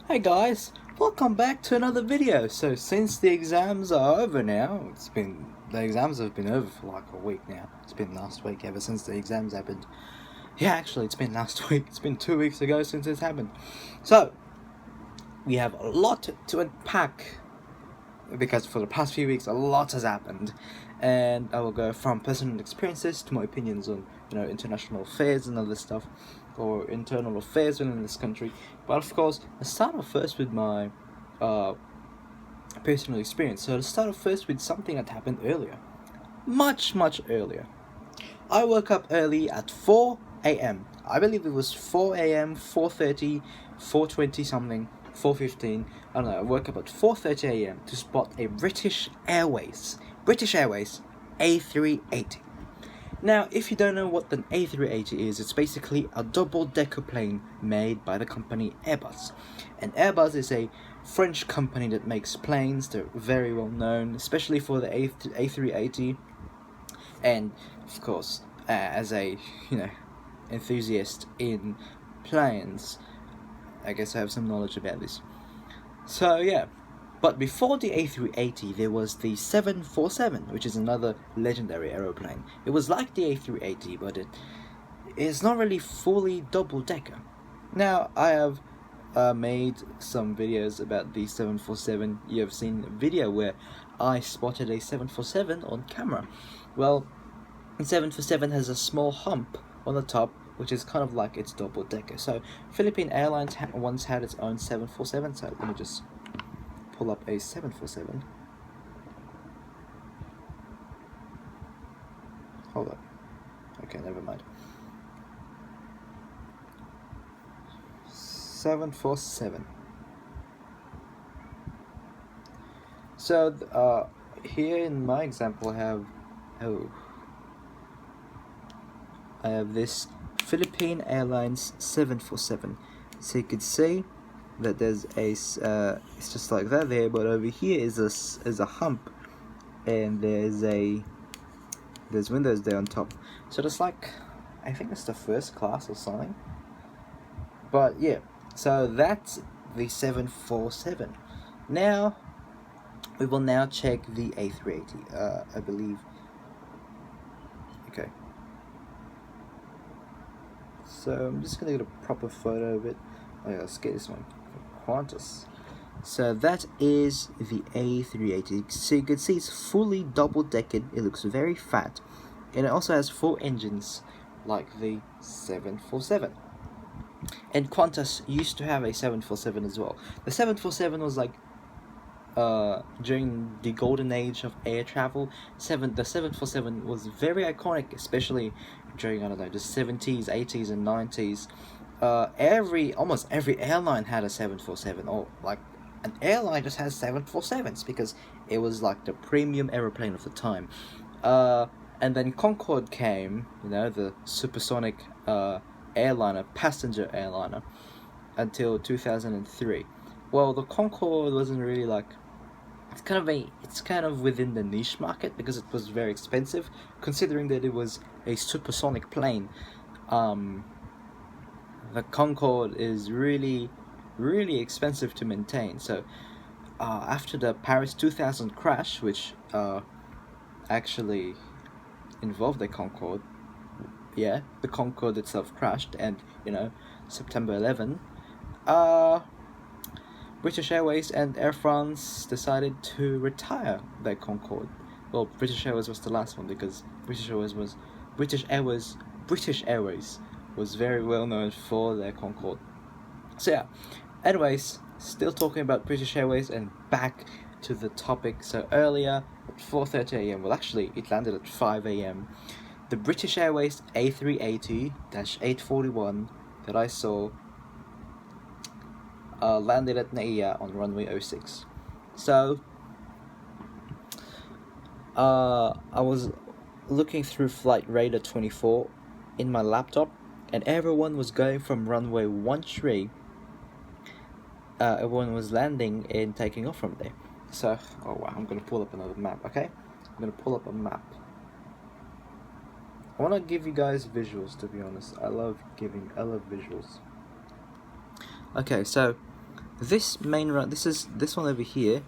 Hey guys, welcome back to another video. So since the exams are over now, the exams have been over for like a week now. It's been last week ever since the exams happened. Yeah, actually it's been last week. It's been 2 weeks ago since it's happened. So we have a lot to unpack because for the past few weeks a lot has happened, and I will go from personal experiences to my opinions on international affairs and other stuff, or internal affairs within this country. But of course, let's start off first with my uh, personal experience. So let's start off first with something that happened earlier, much earlier. I woke up early at 4 a.m. I believe it was 4 a.m., 4:30, 4:20 something, 4:15. I don't know. I woke up at 4:30 a.m. to spot a British Airways A380. Now, if you don't know what an A380 is, it's basically a double-decker plane made by the company Airbus. And Airbus is a French company that makes planes. They're very well known, especially for the A380. And of course, as a enthusiast in planes, I guess I have some knowledge about this. So yeah, but before the A380 there was the 747, which is another legendary aeroplane. It was like the A380, but it is not really fully double-decker. Now, I have made some videos about the 747. You have seen a video where I spotted a 747 on camera. Well, the 747 has a small hump on the top, which is kind of like its double-decker. So Philippine Airlines once had its own 747, so let me just pull up a 747. Hold up. Okay, never mind. 747. So here in my example I have this Philippine Airlines 747. So you could see that there's it's just like that there, but over here is a hump, and there's windows there on top. So it's like, I think it's the first class or something. But yeah, so that's the 747. Now we will now check the A380. I believe. Okay. So I'm just gonna get a proper photo of it. Oh yeah, let's get this one. Qantas. So that is the A380. So you can see it's fully double-decked. It looks very fat, and it also has 4 engines like the 747. And Qantas used to have a 747 as well. The 747 was like during the golden age of air travel. The 747 was very iconic, especially during, I don't know, the 70s, 80s, and 90s. Almost every airline had a 747, or like an airline just has 747s because it was like the premium aeroplane of the time. And then Concorde came, the supersonic airliner, passenger airliner, until 2003. Well, the Concorde wasn't really like, it's kind of within the niche market because it was very expensive, considering that it was a supersonic plane. The Concorde is really expensive to maintain. So after the Paris 2000 crash, which actually involved the Concorde, the Concorde itself crashed, and September 11, British Airways and Air France decided to retire their Concorde. Well, British Airways was the last one because British Airways was very well known for their Concorde. So yeah, anyways, still talking about British Airways, and back to the topic. So earlier at 4:30 a.m. well, actually it landed at 5 a.m. the British Airways A380-841 that I saw landed at Naia on runway 06. So I was looking through Flight Radar 24 in my laptop, and everyone was going from runway 13. Everyone was landing and taking off from there. So, oh wow, I'm gonna pull up another map, okay? I'm gonna pull up a map. I wanna give you guys visuals, to be honest. I love visuals. Okay, so this one over here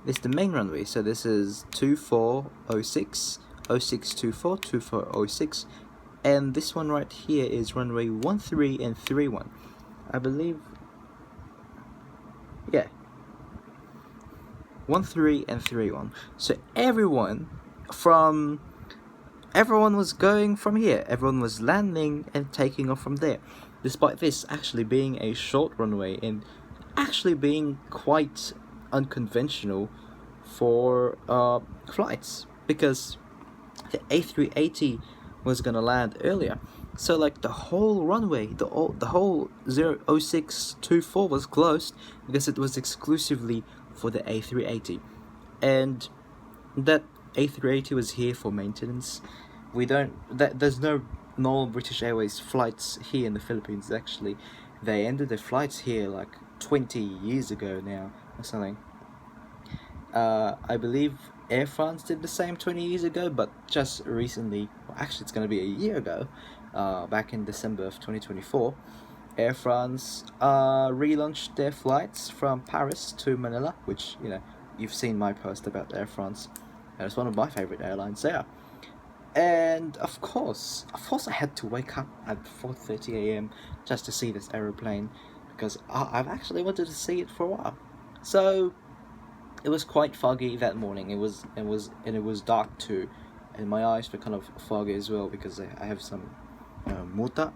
is the main runway. So this is 2406, 0624, 2406, and this one right here is runway 13 and 31. I believe, yeah, 13 and 31. So everyone was going from here. Everyone was landing and taking off from there. Despite this actually being a short runway and actually being quite unconventional for flights, because the A380 was gonna land earlier. So like the whole runway, the whole 0624 was closed because it was exclusively for the A380, and that A380 was here for maintenance. There's no normal British Airways flights here in the Philippines. Actually, they ended their flights here like 20 years ago now or something. I believe Air France did the same 20 years ago, but just recently, well, actually it's going to be a year ago, back in December of 2024, Air France relaunched their flights from Paris to Manila, which, you know, you've seen my post about Air France, and it's one of my favorite airlines there. And of course I had to wake up at 4:30 a.m. just to see this aeroplane, because I've actually wanted to see it for a while. So it was quite foggy that morning. It was dark too, and my eyes were kind of foggy as well because I have some muta.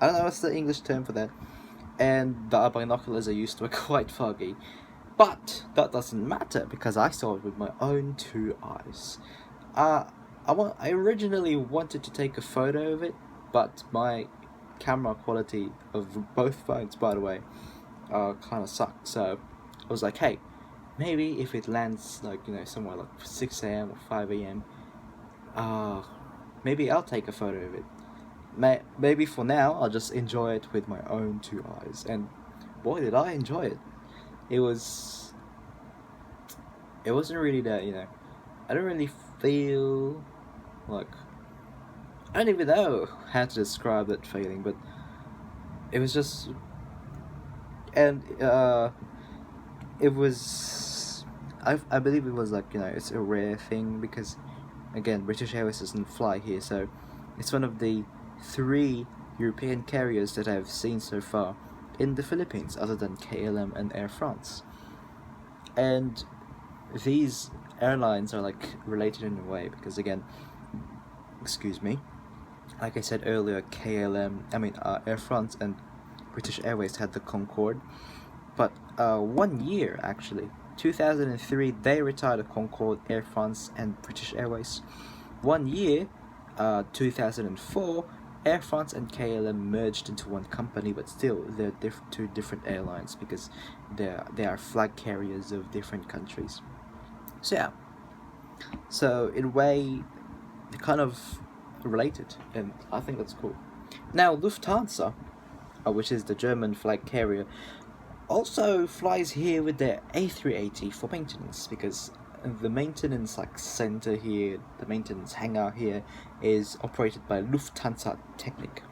I don't know what's the English term for that. And the binoculars I used were quite foggy, but that doesn't matter because I saw it with my own two eyes. I originally wanted to take a photo of it, but my camera quality of both phones, by the way, kind of sucked. So I was like, hey, maybe if it lands like, you know, somewhere like 6 a.m. or 5 a.m, maybe I'll take a photo of it. Maybe for now I'll just enjoy it with my own two eyes. And boy, did I enjoy it. It wasn't really that, you know, I don't really feel like, I don't even know how to describe that feeling, but it was just, and it was, I believe it was like, you know, it's a rare thing because, again, British Airways doesn't fly here, so it's one of the 3 European carriers that I've seen so far in the Philippines, other than KLM and Air France. And these airlines are like related in a way because, again, excuse me, like I said earlier, Air France and British Airways had the Concorde, but 1 year actually, 2003, they retired the Concorde, Air France and British Airways. 1 year, 2004, Air France and KLM merged into one company, but still they're two different airlines because they are flag carriers of different countries. So yeah, so in a way, they're kind of related, and I think that's cool. Now Lufthansa, which is the German flag carrier, also flies here with their A380 for maintenance, because the maintenance center here, the maintenance hangar here, is operated by Lufthansa Technik,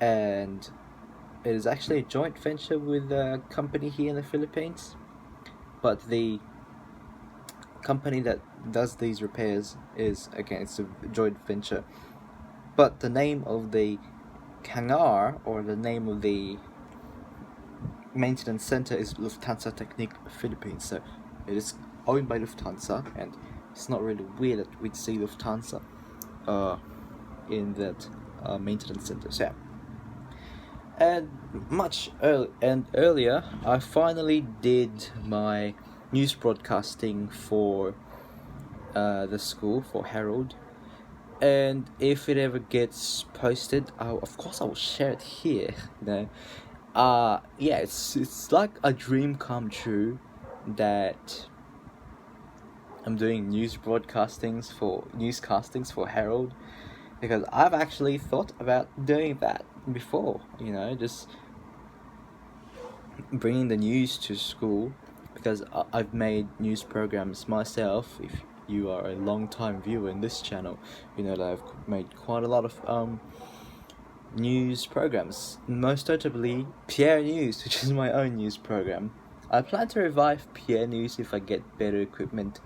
and it is actually a joint venture with a company here in the Philippines, but the company that does these repairs is, again, it's a joint venture, but the name of the hangar, or the name of the maintenance center, is Lufthansa Technik Philippines, so it is owned by Lufthansa, and it's not really weird that we'd see Lufthansa in that maintenance center. So yeah. And earlier, I finally did my news broadcasting for the school, for Herald, and if it ever gets posted, of course I will share it here. You know, yeah, it's like a dream come true that I'm doing newscastings for Herald, because I've actually thought about doing that before, you know, just bringing the news to school, because I've made news programs myself. If you are a long time viewer in this channel, you know that I've made quite a lot of news programs, most notably Pierre News, which is my own news program. I plan to revive Pierre News if I get better equipment,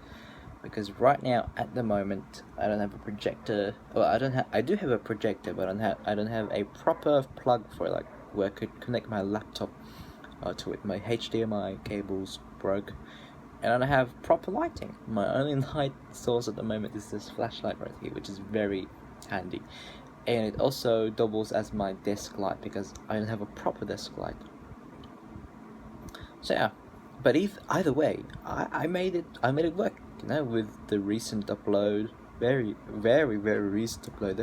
because right now at the moment I don't have a projector. Well, I do have a projector, but I don't have a proper plug for it, like where I could connect my laptop to it. My HDMI cables broke, and I don't have proper lighting. My only light source at the moment is this flashlight right here, which is very handy, and it also doubles as my desk light because I don't have a proper desk light. So yeah, but either way, I made it work. With the recent upload, very recent upload,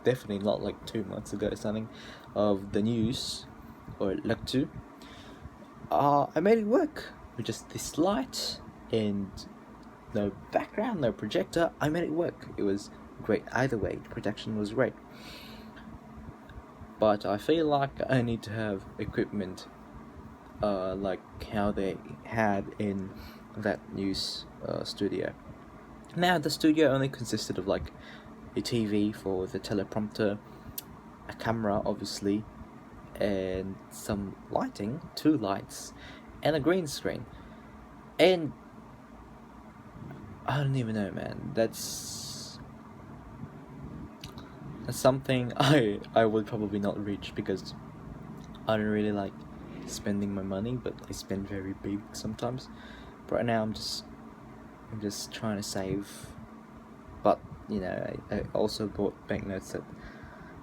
definitely not like 2 months ago or something, of the news or l'actu. I made it work with just this light and no background, no projector. I made it work. It was great either way. The production was great. But I feel like I need to have equipment like how they had in that news studio. Now the studio only consisted of like a TV for the teleprompter, a camera obviously, and some lighting, 2 lights, and a green screen. And I don't even know, man. That's something I would probably not reach because I don't really like spending my money, but I spend very big sometimes. But right now I'm just trying to save. But I also bought banknotes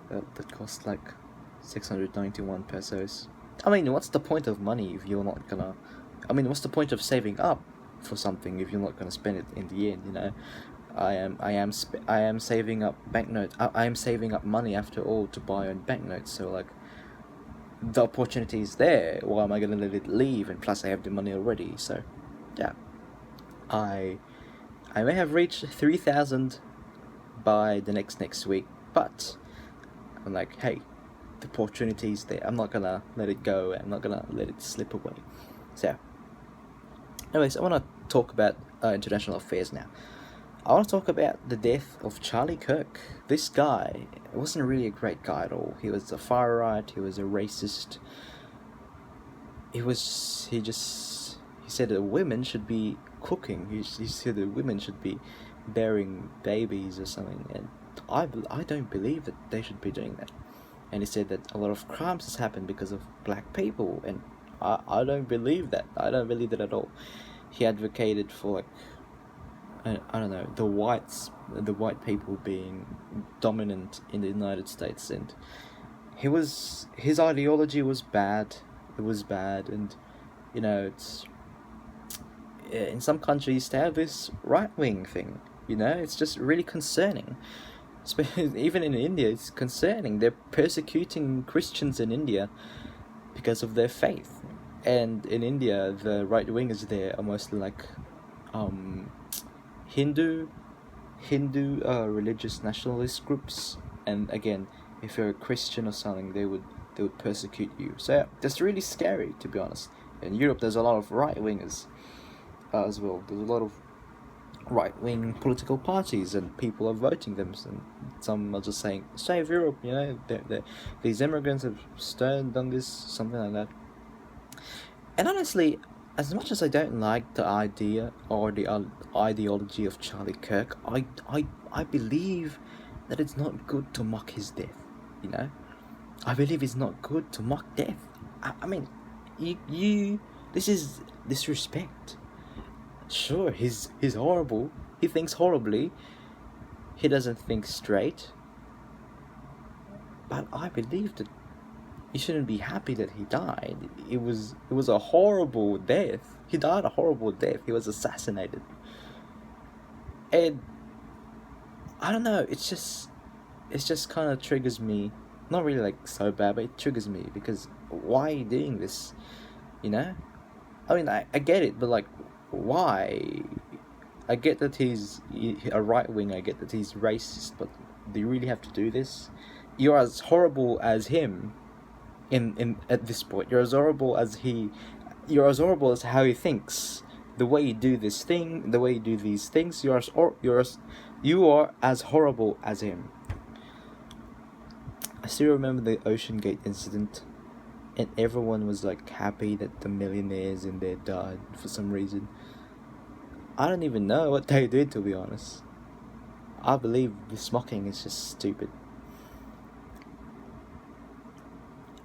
that cost like 691 pesos. I mean, what's the point of money if you're not gonna? I mean, what's the point of saving up for something if you're not gonna spend it in the end? I am saving up banknotes. I am saving up money after all to buy on banknotes. So like, the opportunity is there. Why am I gonna let it leave? And plus, I have the money already. So, yeah, I may have reached 3,000 by the next week, but I'm like, hey, the opportunity is there. I'm not gonna let it go. I'm not gonna let it slip away. So, anyways, I want to talk about international affairs now. I want to talk about the death of Charlie Kirk. This guy wasn't really a great guy at all. He was a far right. He was a racist. He said that women should be cooking. He said that women should be bearing babies or something. And I don't believe that they should be doing that. And he said that a lot of crimes has happened because of black people. And I don't believe that. I don't believe that at all. He advocated for like, I don't know, the white people being dominant in the United States, and his ideology was bad. It was bad, and it's in some countries they have this right wing thing. It's just really concerning. Even in India, it's concerning. They're persecuting Christians in India because of their faith, and in India, the right wingers there are mostly like, Hindu religious nationalist groups, and again, if you're a Christian or something, they would persecute you. So yeah, that's really scary, to be honest. In Europe, there's a lot of right wingers as well. There's a lot of right wing political parties, and people are voting them. And some are just saying, "Save Europe," these immigrants have done this, something like that. And honestly, as much as I don't like the idea or the ideology of Charlie Kirk, I believe that it's not good to mock his death. I believe it's not good to mock death. I mean, this is disrespect. Sure, he's horrible. He thinks horribly. He doesn't think straight. But I believe that you shouldn't be happy that he died. It was a horrible death. He died a horrible death. He was assassinated. And I don't know, it's just kind of triggers me. Not really like so bad, but it triggers me because why are you doing this? I mean, I get it, but like, why? I get that he's a right wing. I get that he's racist, but do you really have to do this? You're as horrible as him. In at this point, you're as horrible as how he thinks. The way you do this thing, the way you do these things, you are as horrible as him. still remember the Ocean Gate incident, and everyone was like happy that the millionaires in there died for some reason. I don't even know what they did, to be honest. I believe the smocking is just stupid.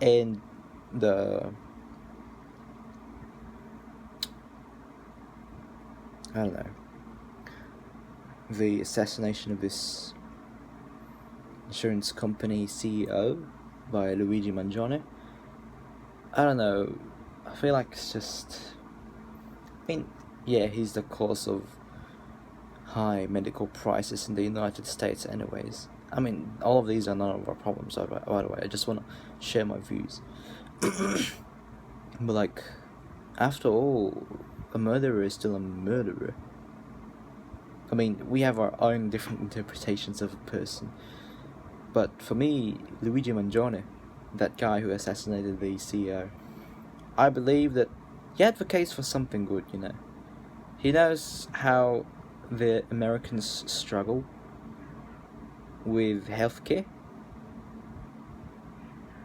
And the I don't know, the assassination of this insurance company CEO by Luigi Mangione. I don't know. I feel like it's just. I mean, yeah, he's the cause of high medical prices in the United States, anyways. I mean, all of these are none of our problems, by the way. I just want to share my views. But, like, after all, a murderer is still a murderer. I mean, we have our own different interpretations of a person. But for me, Luigi Mangione, that guy who assassinated the CEO, I believe that he advocates for something good, you know. He knows how the Americans struggle with healthcare,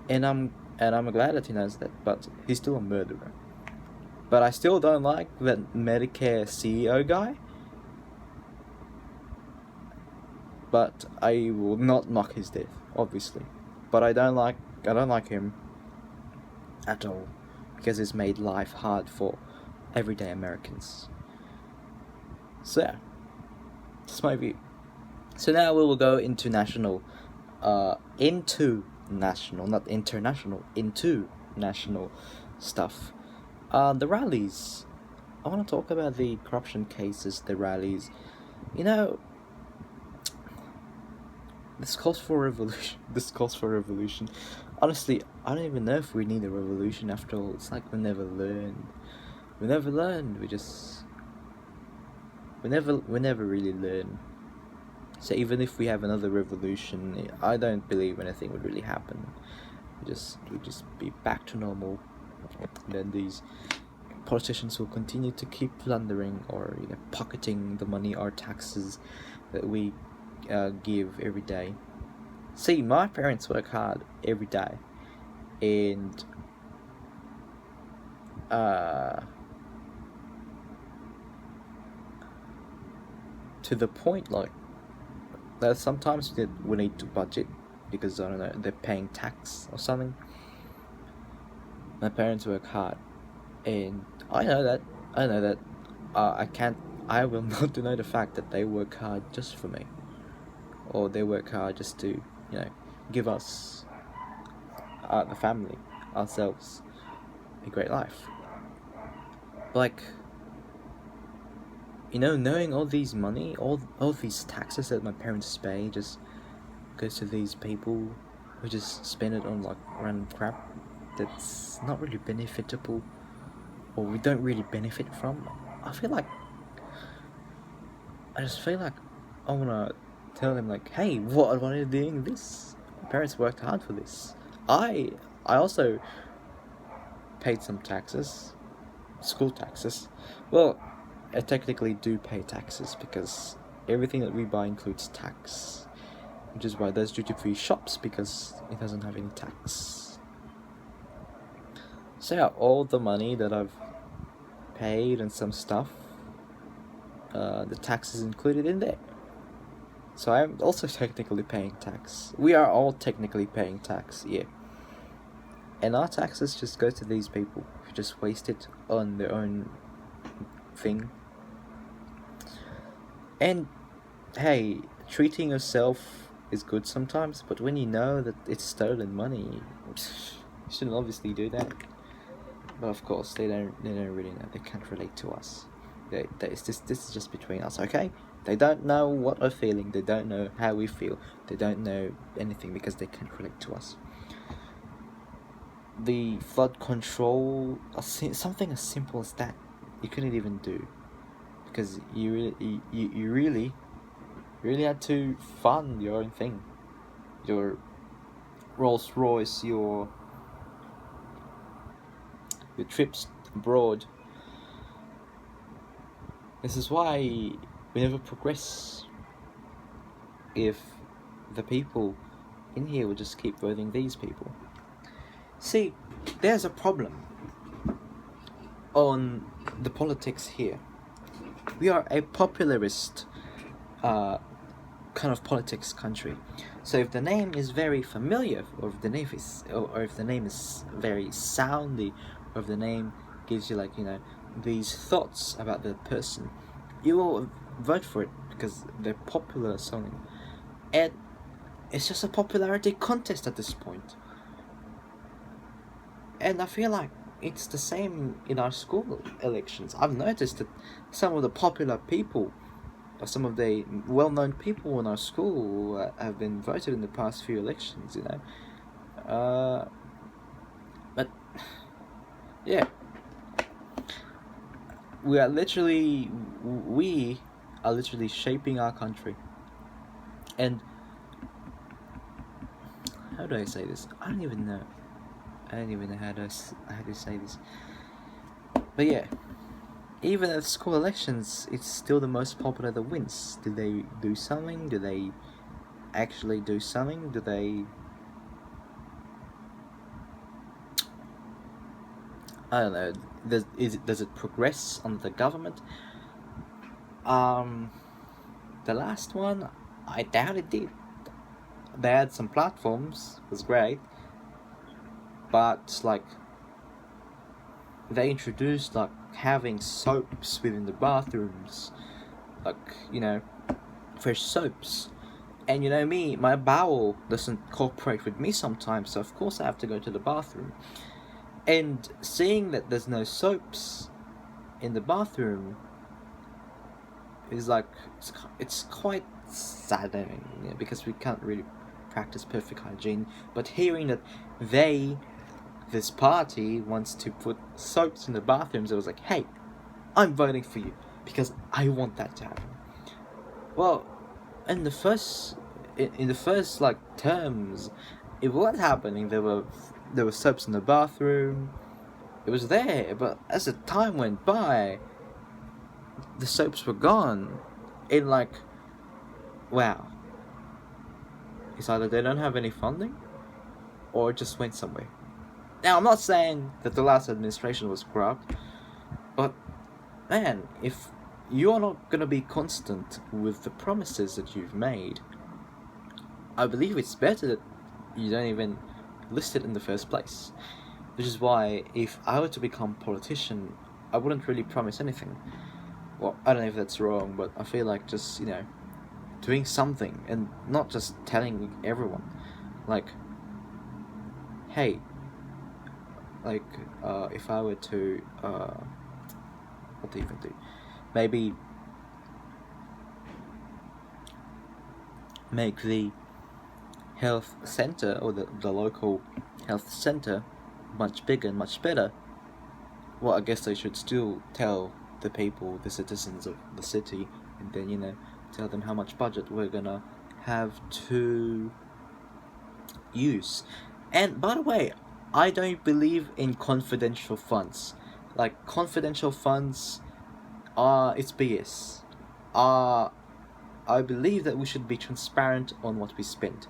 and I'm glad that he knows that. But he's still a murderer. But I still don't like that Medicare CEO guy. But I will not mock his death, obviously. But I don't like him at all, because it's made life hard for everyday Americans. So yeah, that's my view. So now we will go into national, not international, into national stuff. The rallies. I want to talk about the corruption cases, the rallies. You know, this calls for revolution. This calls for revolution. Honestly, I don't even know if we need a revolution after all. It's like we never learned. We never learned. We never really learn. So even if we have another revolution, I don't believe anything would really happen. We'd just be back to normal. And then these politicians will continue to keep plundering or pocketing the money, our taxes that we give every day. See, my parents work hard every day, and to the point like that sometimes we need to budget because I don't know, they're paying tax or something. My parents work hard, and I know that I will not deny the fact that they work hard just for me, or they work hard just to give us, the family, ourselves, a great life. Like, knowing all these money, all these taxes that my parents pay just goes to these people who just spend it on like random crap that's not really benefitable, or we don't really benefit from. I just feel like I wanna tell them like, hey, what are you doing this? My parents worked hard for this. I also paid some taxes, school taxes. Well, I technically do pay taxes because everything that we buy includes tax, which is why there's duty-free shops, because it doesn't have any tax. So yeah, all the money that I've paid and some stuff, the tax is included in there. So I'm also technically paying tax. We are all technically paying tax, yeah. And our taxes just go to these people who just waste it on their own thing. And hey, treating yourself is good sometimes, but when you know that it's stolen money, you shouldn't obviously do that. But of course, they don't really know. They can't relate to us. This is just between us, okay? They don't know what we're feeling. They don't know how we feel. They don't know anything because they can't relate to us. The flood control, something as simple as that, you couldn't even do, because you really had to fund your own thing, your Rolls Royce, your trips abroad. This is why we never progress. If the people in here will just keep voting these people. See, there's a problem on the politics here. We are a popularist kind of politics country. So if the name is very familiar, or if the name is very soundy, or if the name gives you like, you know, these thoughts about the person, you will vote for it because they're popular selling. And it's just a popularity contest at this point. And I feel like it's the same in our school elections. I've noticed that some of the popular people, or some of the well-known people in our school have been voted in the past few elections, you know. But yeah, we are literally shaping our country. And how do I say this? I don't even know how to say this. But yeah, even at school elections, it's still the most popular that wins. Do they do something? Do they actually do something? Do they... I don't know. Does it progress under the government? The last one, I doubt it did. They had some platforms, it was great, but like they introduced like having soaps within the bathrooms, like, you know, fresh soaps. And you know me, my bowel doesn't cooperate with me sometimes, so of course I have to go to the bathroom. And seeing that there's no soaps in the bathroom is like, it's quite saddening, you know, because we can't really practice perfect hygiene. But hearing that this party wants to put soaps in the bathrooms, it was like, hey, I'm voting for you because I want that to happen. Well, in the first like terms, it was happening. There were soaps in the bathroom. It was there, but as the time went by, the soaps were gone. And like, wow, it's either they don't have any funding, or it just went somewhere. Now, I'm not saying that the last administration was corrupt, but man, if you're not gonna be constant with the promises that you've made, I believe it's better that you don't even list it in the first place. Which is why, if I were to become a politician, I wouldn't really promise anything. Well, I don't know if that's wrong, but I feel like just, you know, doing something and not just telling everyone, like, hey, like, if I were to, what do you even do? Maybe make the health center, or the local health center, much bigger and much better. Well, I guess they should still tell the people, the citizens of the city, and then, you know, tell them how much budget we're gonna have to use. And by the way, I don't believe in confidential funds. Like, confidential funds it's BS. I believe that we should be transparent on what we spend.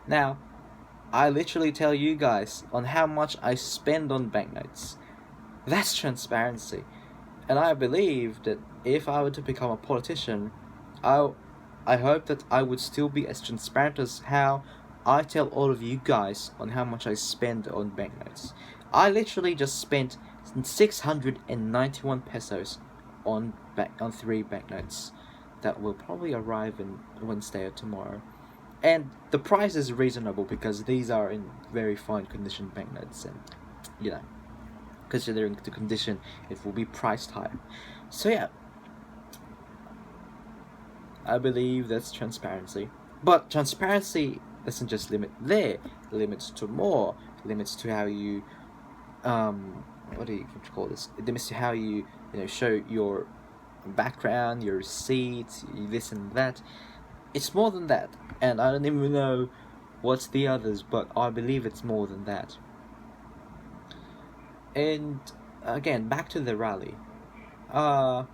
Now, I literally tell you guys on how much I spend on banknotes. That's transparency. And I believe that if I were to become a politician, I hope that I would still be as transparent as how I tell all of you guys on how much I spend on banknotes. I literally just spent 691 pesos on 3 banknotes that will probably arrive in Wednesday or tomorrow. And the price is reasonable because these are in very fine condition banknotes, and, you know, considering the condition, it will be priced higher. So yeah, I believe that's transparency. But transparency doesn't just limit there, it limits to more. It limits to how you, what do you call this? It limits to how you know, show your background, your receipts, this and that. It's more than that, and I don't even know what's the others, but I believe it's more than that. And again, back to the rally. I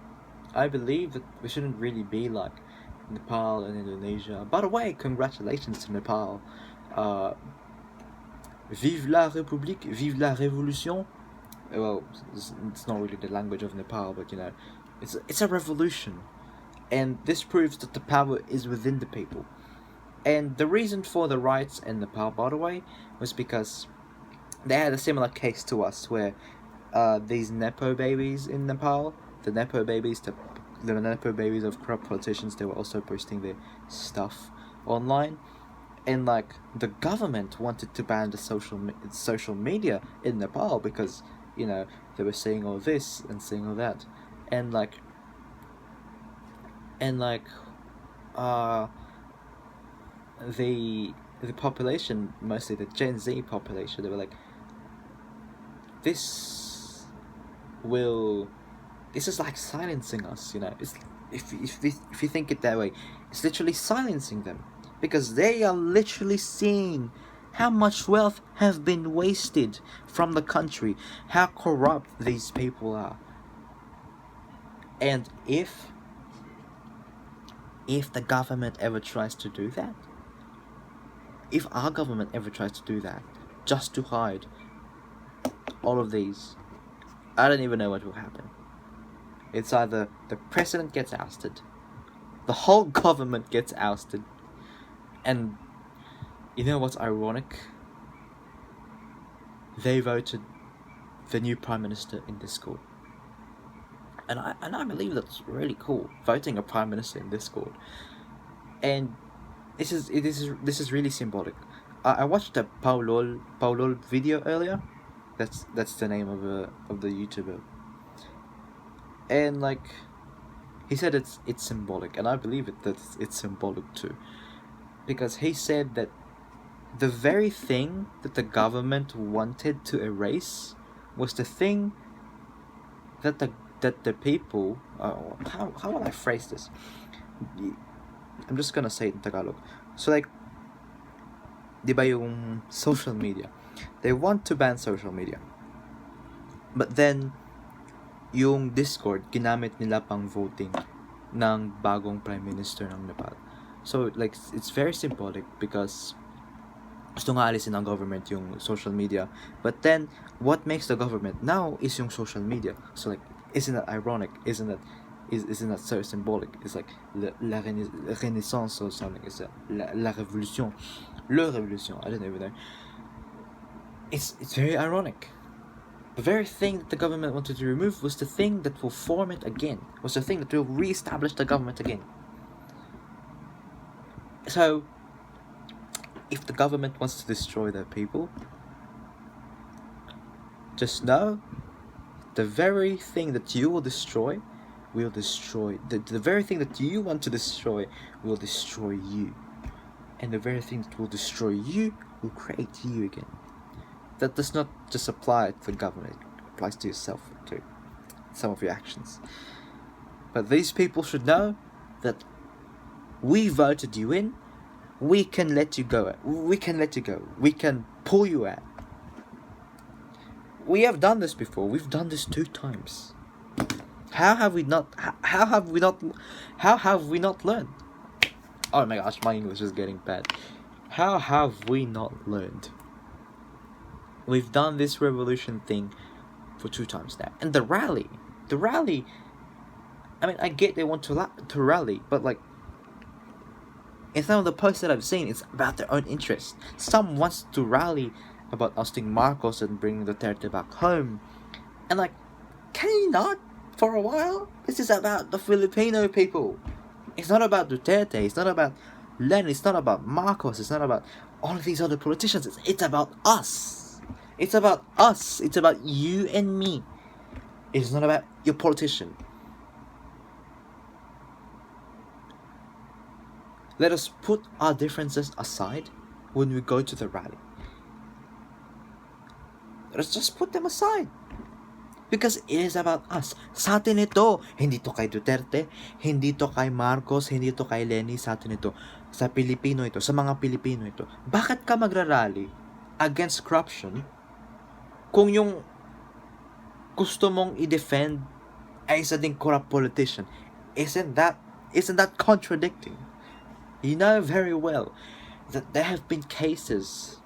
believe that we shouldn't really be like Nepal and Indonesia. By the way, congratulations to Nepal. Vive la République, vive la Révolution. Well, it's not really the language of Nepal, but you know, it's a revolution, and this proves that the power is within the people. And the reason for the riots in Nepal, by the way, was because they had a similar case to us, where these nepo babies in Nepal, the nepo babies, the nepo babies of corrupt politicians, they were also posting their stuff online, and like the government wanted to ban the social media in Nepal because, you know, they were saying all this and saying all that, and uh the population, mostly the Gen Z population, they were like, this is like silencing us, you know. It's, if you think it that way, it's literally silencing them, because they are literally seeing how much wealth have been wasted from the country, how corrupt these people are. And if the government ever tries to do that, if our government ever tries to do that, just to hide all of these, I don't even know what will happen. It's either the president gets ousted, the whole government gets ousted, and you know what's ironic? They voted the new prime minister in Discord. And I believe that's really cool, voting a prime minister in Discord. And this is really symbolic. I watched a Paulol video earlier. That's the name of the YouTuber. And like, he said it's symbolic, and I believe that it's symbolic too, because he said that the very thing that the government wanted to erase was the thing that the people, how will I phrase this? I'm just gonna say it in Tagalog. So like, di ba yung social media? They want to ban social media, but then yung Discord ginamit nila pang voting ng bagong prime minister ng Nepal. So like, it's very symbolic, because gusto nga alisin ng government yung social media, but then what makes the government now is yung social media. So like, isn't that ironic? Isn't that so symbolic? It's like la renaissance or something. It's la révolution, le révolution. I don't even know. It's very ironic. The very thing that the government wanted to remove was the thing that will form it again. Was the thing that will re-establish the government again. So, if the government wants to destroy their people, just know the very thing that you will destroy will destroy. The very thing that you want to destroy will destroy you. And the very thing that will destroy you will create you again. That does not just apply to the government, it applies to yourself too. Some of your actions. But these people should know that we voted you in, we can let you go. We can let you go. We can pull you out. We have done this before. We've done this 2 times. How have we not learned? Oh my gosh, my English is getting bad. How have we not learned? We've done this revolution thing for 2 times now. And the rally, I mean, I get they want to rally, but like, in some of the posts that I've seen, it's about their own interest. Some wants to rally about ousting Marcos and bringing Duterte back home. And like, can you not for a while? This is about the Filipino people. It's not about Duterte, it's not about Len, it's not about Marcos, it's not about all of these other politicians. It's about us. It's about us. It's about you and me. It's not about your politician. Let us put our differences aside when we go to the rally. Let's just put them aside. Because it is about us. Sa atin ito. Hindi to kay Duterte, hindi to kay Marcos, hindi to kay Lenny. Sa atin ito. Sa Pilipino ito. Sa mga Pilipino ito. Bakit ka magrarally against corruption kung yung gusto mong i-defend ay isa ding corrupt politician? Isn't that contradicting? You know very well that there have been cases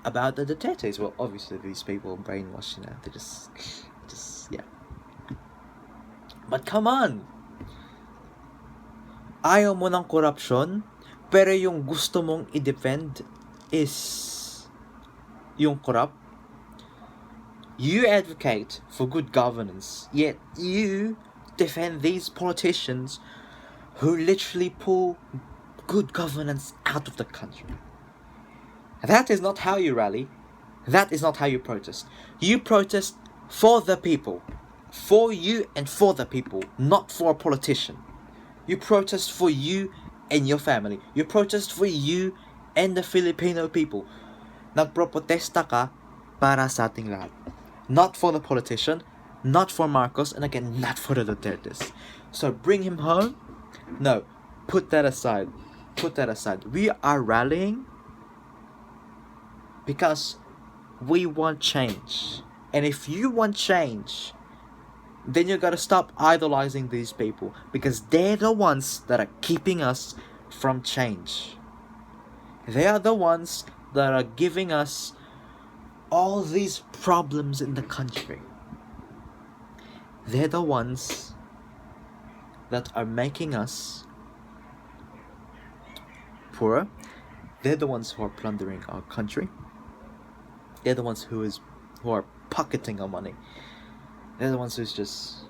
about the Dutertes. Well, obviously these people are brainwashed, they just, yeah. But come on! Ayaw mo ng corruption, pero yung gusto mong i-defend is yung corrupt. You advocate for good governance, yet you defend these politicians who literally pull good governance out of the country. That is not how you rally. That is not how you protest. You protest for the people. For you and for the people, not for a politician. You protest for you and your family. You protest for you and the Filipino people. Nagpropotesta ka para sa ating lahat. Not for the politician, not for Marcos, and again, not for the Dutertes. So bring him home? No, put that aside. Put that aside. We are rallying because we want change. And if you want change, then you gotta stop idolizing these people, because they're the ones that are keeping us from change. They are the ones that are giving us all these problems in the country. They're the ones that are making us poorer. They're the ones who are plundering our country. They're the ones who are pocketing our money. They're the ones who's just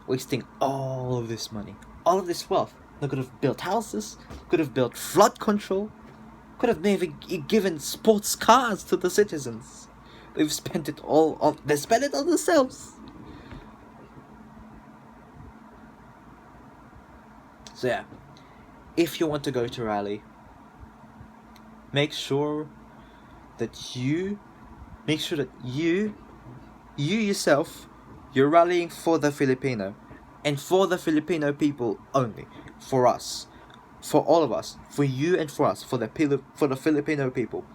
wasting all of this money, all of this wealth. They could have built houses, could have built flood control, could have maybe given sports cars to the citizens. They've spent it all on. They spent it on themselves. So yeah, if you want to go to rally, make sure that you yourself, you're rallying for the Filipino, and for the Filipino people only, for us, for all of us, for you and for us, for the Filipino people.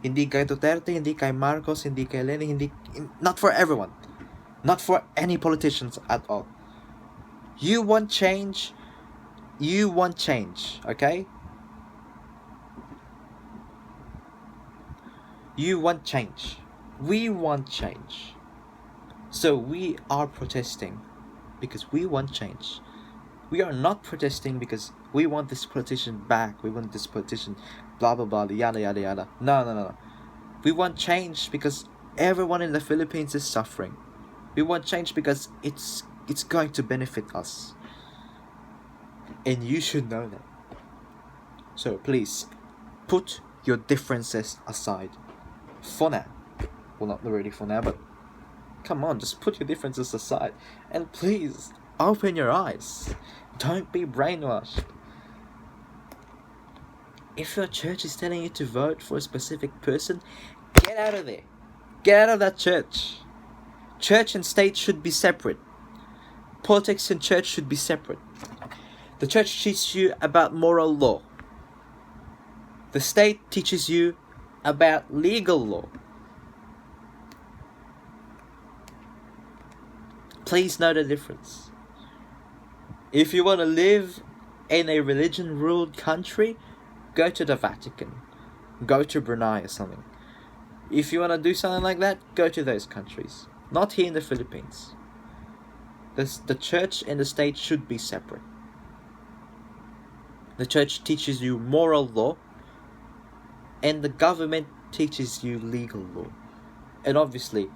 Hindi kay Duterte, hindi kay Marcos, hindi kay Lenin, not for everyone, not for any politicians at all. You want change, okay? You want change. We want change. So we are protesting because we want change. We are not protesting because we want this politician back. We want this politician blah blah blah yada yada yada. No. We want change because everyone in the Philippines is suffering. We want change because it's going to benefit us. And you should know that. So please put your differences aside for now. Well, not really for now, but come on, just put your differences aside and please open your eyes. Don't be brainwashed. If your church is telling you to vote for a specific person, get out of there. Get out of that church. Church and state should be separate. Politics and church should be separate. The church teaches you about moral law. The state teaches you about legal law. Please know the difference. If you want to live in a religion-ruled country, go to the Vatican. Go to Brunei or something. If you want to do something like that, go to those countries. Not here in the Philippines. The church and the state should be separate. The church teaches you moral law, and the government teaches you legal law. And obviously,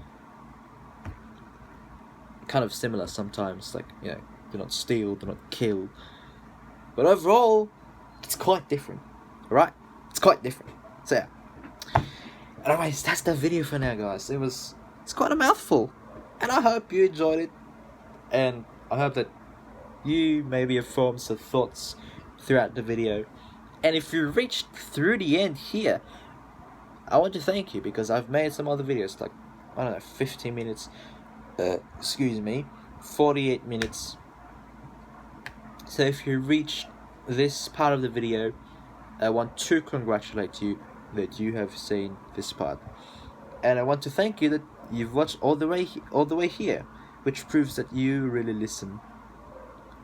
kind of similar sometimes, like, do not steal, do not kill. But overall, it's quite different, right? It's quite different. So yeah. Anyways, that's the video for now, guys. It's quite a mouthful, and I hope you enjoyed it, and I hope that you maybe have formed some thoughts throughout the video. And if you reached through the end here, I want to thank you, because I've made some other videos, like, 15 minutes, 48 minutes. So if you reached this part of the video, I want to congratulate you that you have seen this part, and I want to thank you that you've watched all the way here, which proves that you really listen.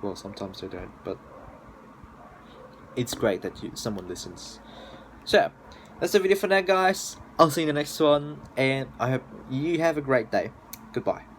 Well, sometimes I don't, but it's great that someone listens. So that's the video for now, guys. I'll see you in the next one, and I hope you have a great day. Goodbye.